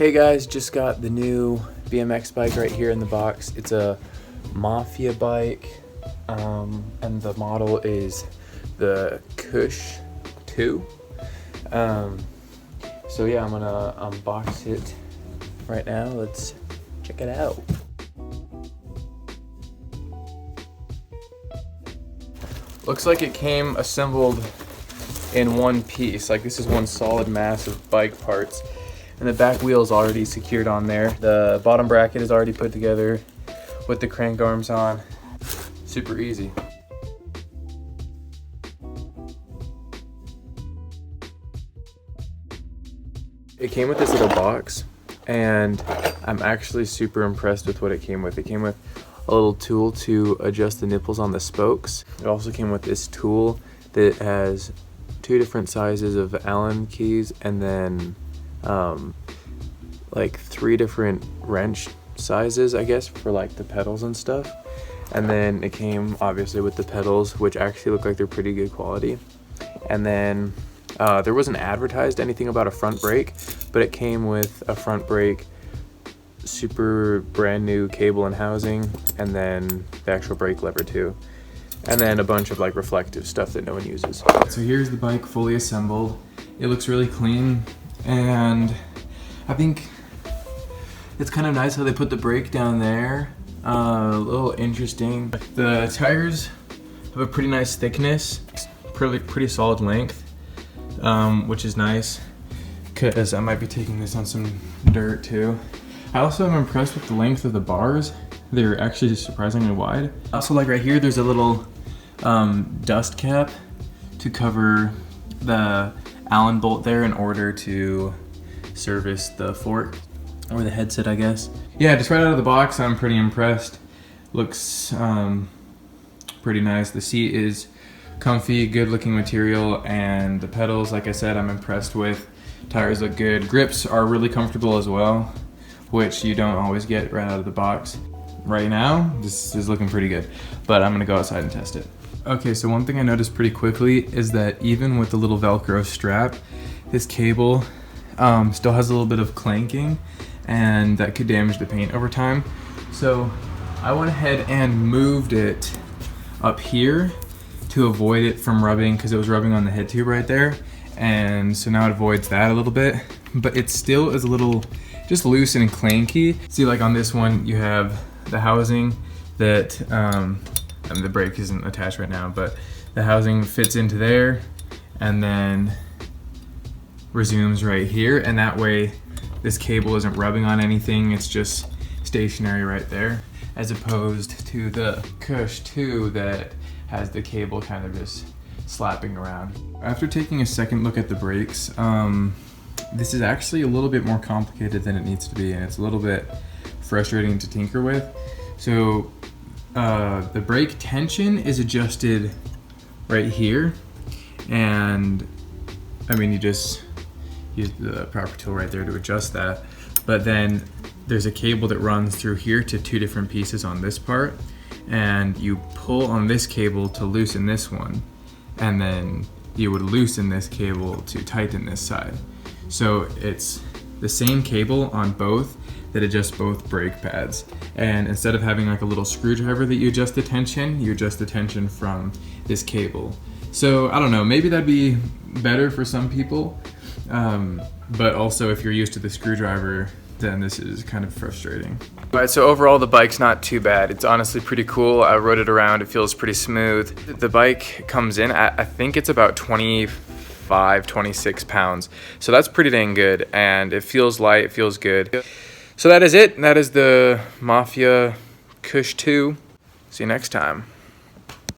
Hey guys, just got the new BMX bike right here in the box. It's a Mafia bike, and the model is the Kush 2. So yeah, I'm gonna unbox it right now. Let's check it out. Looks like it came assembled in one piece. Like this is one solid mass of bike parts. And the back wheel is already secured on there. The bottom bracket is already put together with the crank arms on. Super easy. It came with this little box, and I'm actually super impressed with what it came with. It came with a little tool to adjust the nipples on the spokes. It also came with this tool that has 2 different sizes of Allen keys, and then like 3 different wrench sizes, I guess, for like the pedals and stuff. And then it came obviously with the pedals, which actually look like they're pretty good quality. And then there wasn't advertised anything about a front brake, but it came with a front brake, super brand new cable and housing, and then the actual brake lever too. And then a bunch of like reflective stuff that no one uses. So here's the bike fully assembled. It looks really clean, and I think it's kind of nice how they put the brake down there. A little interesting. The tires have a pretty nice thickness, pretty solid length, which is nice because I might be taking this on some dirt too. I also am impressed with the length of the bars. They're actually surprisingly wide. Also, like right here, there's a little dust cap to cover the Allen bolt there in order to service the fork, or the headset, I guess. Yeah, just right out of the box, I'm pretty impressed. Looks pretty nice. The seat is comfy, good looking material, and the pedals, like I said, I'm impressed with. Tires look good. Grips are really comfortable as well, which you don't always get right out of the box. Right now, this is looking pretty good, but I'm gonna go outside and test it. Okay, so one thing I noticed pretty quickly is that even with the little Velcro strap, this cable still has a little bit of clanking, and that could damage the paint over time. So I went ahead and moved it up here to avoid it from rubbing, because it was rubbing on the head tube right there. And so now it avoids that a little bit, but it still is a little just loose and clanky. See, like on this one, you have the housing that, the brake isn't attached right now, but the housing fits into there and then resumes right here. And that way this cable isn't rubbing on anything, it's just stationary right there, as opposed to the Kush 2 that has the cable kind of just slapping around. After taking a second look at the brakes, this is actually a little bit more complicated than it needs to be, and it's a little bit frustrating to tinker with. So the brake tension is adjusted right here, and I mean, you just use the proper tool right there to adjust that. But then there's a cable that runs through here to 2 different pieces on this part, and you pull on this cable to loosen this one, and then you would loosen this cable to tighten this side. So it's the same cable on both that adjusts both brake pads. And instead of having like a little screwdriver that you adjust the tension, you adjust the tension from this cable. So I don't know, maybe that'd be better for some people. But also if you're used to the screwdriver, then this is kind of frustrating. All right, so overall the bike's not too bad. It's honestly pretty cool. I rode it around, it feels pretty smooth. The bike comes in at, I think it's about 26 pounds. So that's pretty dang good, and it feels light, it feels good. So that is it. That is the Mafia Kush 2. See you next time.